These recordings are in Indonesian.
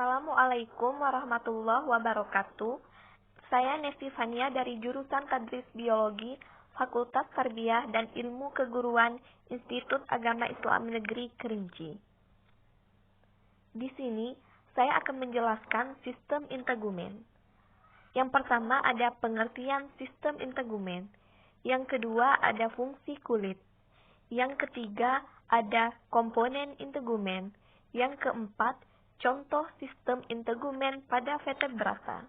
Assalamualaikum warahmatullahi wabarakatuh. Saya Nevi Fania dari jurusan Tadris Biologi, Fakultas Tarbiyah dan Ilmu Keguruan, Institut Agama Islam Negeri Kerinci. Di sini, saya akan menjelaskan sistem integumen. Yang pertama ada pengertian sistem integumen. Yang kedua ada fungsi kulit. Yang ketiga ada komponen integumen. Yang keempat, contoh sistem integumen pada vertebrata.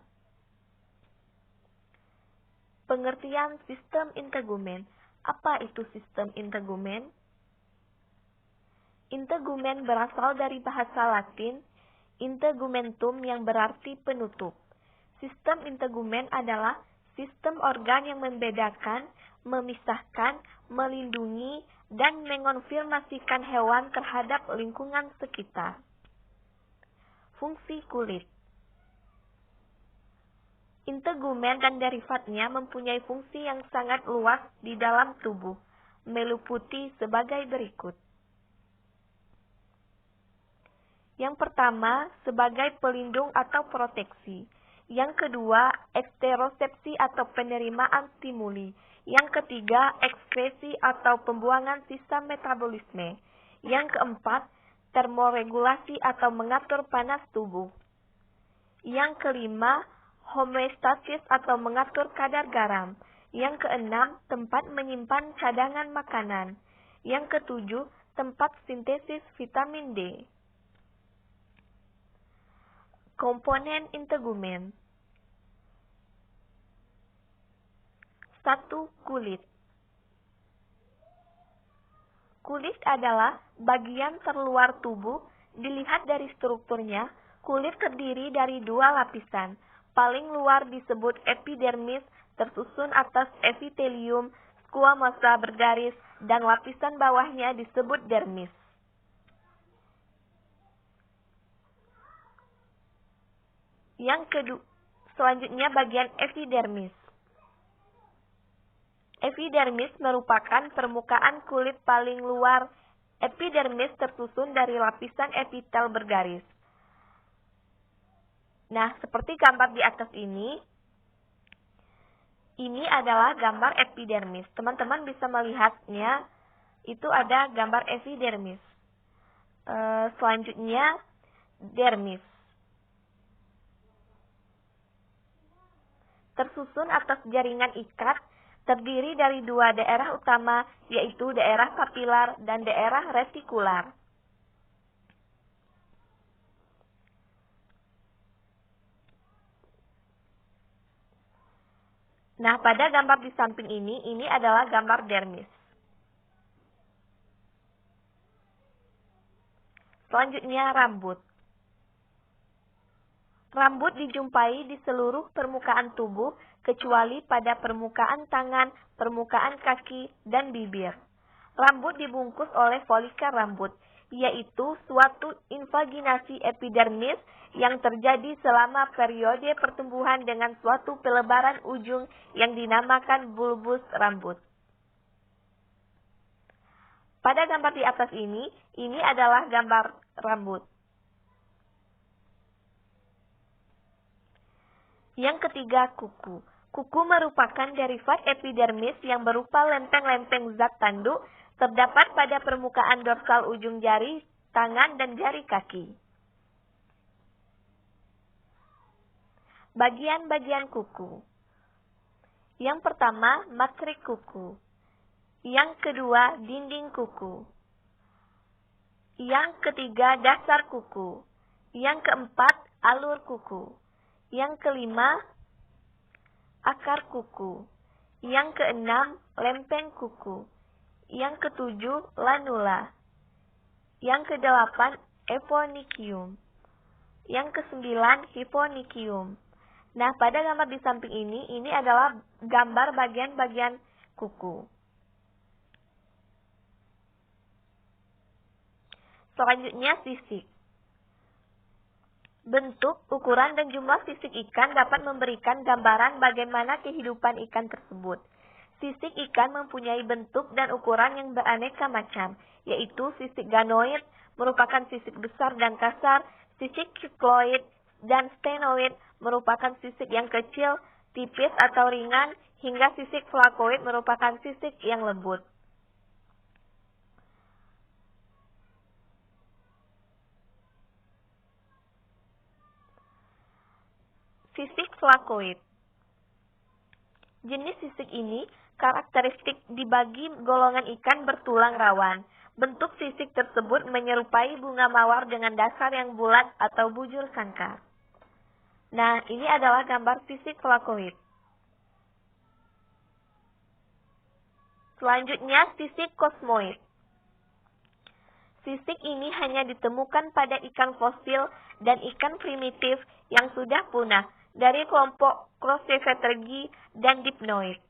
Pengertian sistem integumen. Apa itu sistem integumen? Integumen berasal dari bahasa Latin integumentum yang berarti penutup. Sistem integumen adalah sistem organ yang membedakan, memisahkan, melindungi, dan mengonfirmasikan hewan terhadap lingkungan sekitar. Fungsi kulit. Integumen dan derivatnya mempunyai fungsi yang sangat luas di dalam tubuh, meliputi sebagai berikut. Yang pertama, sebagai pelindung atau proteksi. Yang kedua, eksterosepsi atau penerimaan stimuli. Yang ketiga, ekskresi atau pembuangan sisa metabolisme. Yang keempat, termoregulasi atau mengatur panas tubuh. Yang kelima, homeostasis atau mengatur kadar garam. Yang keenam, tempat menyimpan cadangan makanan. Yang ketujuh, tempat sintesis vitamin D. Komponen integumen. 1. Kulit. Kulit adalah bagian terluar tubuh. Dilihat dari strukturnya, kulit terdiri dari dua lapisan. Paling luar disebut epidermis, tersusun atas epitelium, squamosa bergaris, dan lapisan bawahnya disebut dermis. Selanjutnya bagian epidermis. Epidermis merupakan permukaan kulit paling luar. Epidermis tersusun dari lapisan epitel bergaris. Nah, seperti gambar di atas ini adalah gambar epidermis. Teman-teman bisa melihatnya, itu ada gambar epidermis. Selanjutnya, dermis. Tersusun atas jaringan ikat, terdiri dari dua daerah utama, yaitu daerah papilar dan daerah retikular. Nah, pada gambar di samping ini adalah gambar dermis. Selanjutnya, rambut. Rambut dijumpai di seluruh permukaan tubuh, kecuali pada permukaan tangan, permukaan kaki, dan bibir. Rambut dibungkus oleh folikel rambut, yaitu suatu invaginasi epidermis yang terjadi selama periode pertumbuhan dengan suatu pelebaran ujung yang dinamakan bulbus rambut. Pada gambar di atas ini adalah gambar rambut. Yang ketiga, kuku. Kuku merupakan derivat epidermis yang berupa lempeng-lempeng zat tanduk terdapat pada permukaan dorsal ujung jari, tangan, dan jari kaki. Bagian-bagian kuku. Yang pertama, matrik kuku. Yang kedua, dinding kuku. Yang ketiga, dasar kuku. Yang keempat, alur kuku. Yang kelima, akar kuku. Yang keenam, lempeng kuku. Yang ketujuh, lanula. Yang kedelapan, eponychium. Yang kesembilan, hyponychium. Nah, pada gambar di samping ini adalah gambar bagian-bagian kuku. Selanjutnya, sisik. Bentuk, ukuran, dan jumlah sisik ikan dapat memberikan gambaran bagaimana kehidupan ikan tersebut. Sisik ikan mempunyai bentuk dan ukuran yang beraneka macam, yaitu sisik ganoid, merupakan sisik besar dan kasar, Sisik kikloid dan stenoid merupakan sisik yang kecil, tipis atau ringan, hingga sisik flakoid merupakan sisik yang lembut. Sisik flakoid. Jenis sisik ini karakteristik dibagi golongan ikan bertulang rawan. Bentuk sisik tersebut menyerupai bunga mawar dengan dasar yang bulat atau bujur sangkar. Nah, ini adalah gambar sisik flakoid. Selanjutnya, sisik kosmoid. Sisik ini hanya ditemukan pada ikan fosil dan ikan primitif yang sudah punah dari kelompok Crocephethyrgi dan Dipnoid.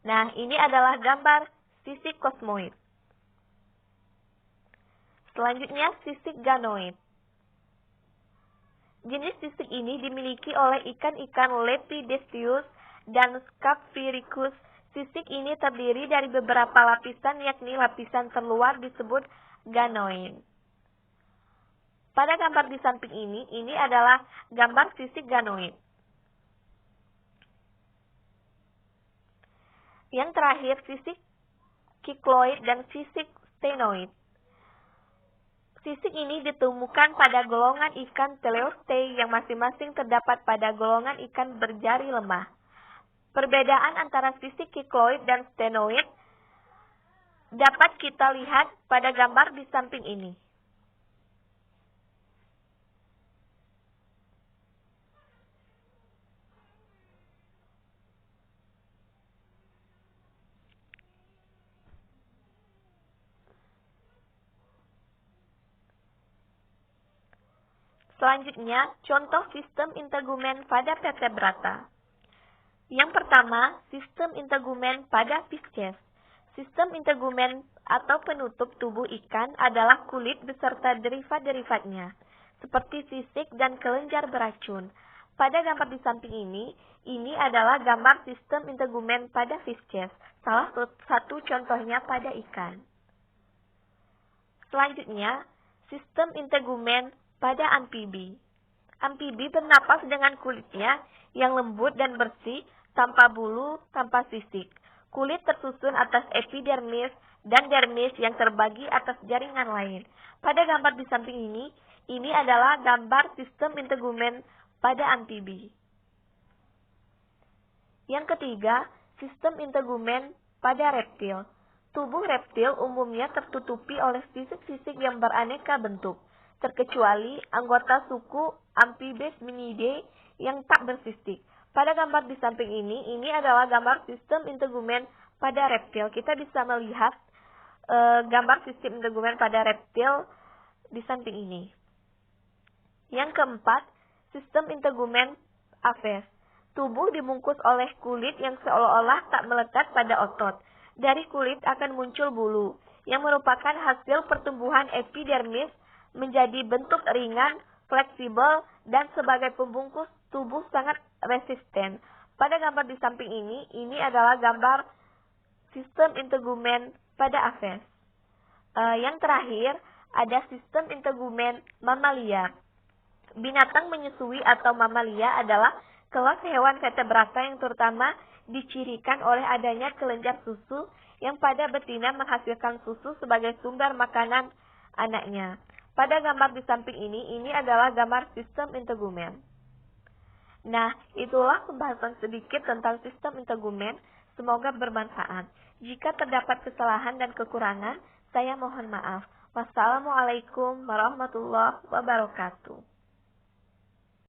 Nah, ini adalah gambar sisik kosmoid. Selanjutnya, sisik ganoid. Jenis sisik ini dimiliki oleh ikan-ikan Lepidosteius dan Scaphyricus. Sisik ini terdiri dari beberapa lapisan, yakni lapisan terluar disebut ganoid. Pada gambar di samping ini adalah gambar sisik ganoid. Yang terakhir, sisik kikloid dan sisik stenoid. Sisik ini ditemukan pada golongan ikan Teleostei yang masing-masing terdapat pada golongan ikan berjari lemah. Perbedaan antara sisik kikloid dan stenoid dapat kita lihat pada gambar di samping ini. Selanjutnya, contoh sistem integumen pada vertebrata. Yang pertama, sistem integumen pada Fisces. Sistem integumen atau penutup tubuh ikan adalah kulit beserta derivat-derivatnya, seperti sisik dan kelenjar beracun. Pada gambar di samping ini adalah gambar sistem integumen pada Fisces, salah satu contohnya pada ikan. Selanjutnya, sistem integumen pada amfibi. Amfibi bernapas dengan kulitnya yang lembut dan bersih, tanpa bulu, tanpa sisik. Kulit tersusun atas epidermis dan dermis yang terbagi atas jaringan lain. Pada gambar di samping ini adalah gambar sistem integumen pada amfibi. Yang ketiga, sistem integumen pada reptil. Tubuh reptil umumnya tertutupi oleh sisik-sisik yang beraneka bentuk, terkecuali anggota suku Amphibesminidae yang tak bersisik. Pada gambar di samping ini adalah gambar sistem integumen pada reptil. Kita bisa melihat gambar sistem integumen pada reptil di samping ini. Yang keempat, sistem integumen Aves. Tubuh dibungkus oleh kulit yang seolah-olah tak melekat pada otot. Dari kulit akan muncul bulu, yang merupakan hasil pertumbuhan epidermis menjadi bentuk ringan, fleksibel, dan sebagai pembungkus tubuh sangat resisten. Pada gambar di samping ini adalah gambar sistem integumen pada Aves. Yang terakhir, ada sistem integumen mamalia. Binatang menyusui atau mamalia adalah kelas hewan vertebrata yang terutama dicirikan oleh adanya kelenjar susu yang pada betina menghasilkan susu sebagai sumber makanan anaknya. Pada gambar di samping ini adalah gambar sistem integumen. Nah, itulah pembahasan sedikit tentang sistem integumen. Semoga bermanfaat. Jika terdapat kesalahan dan kekurangan, saya mohon maaf. Wassalamualaikum warahmatullahi wabarakatuh.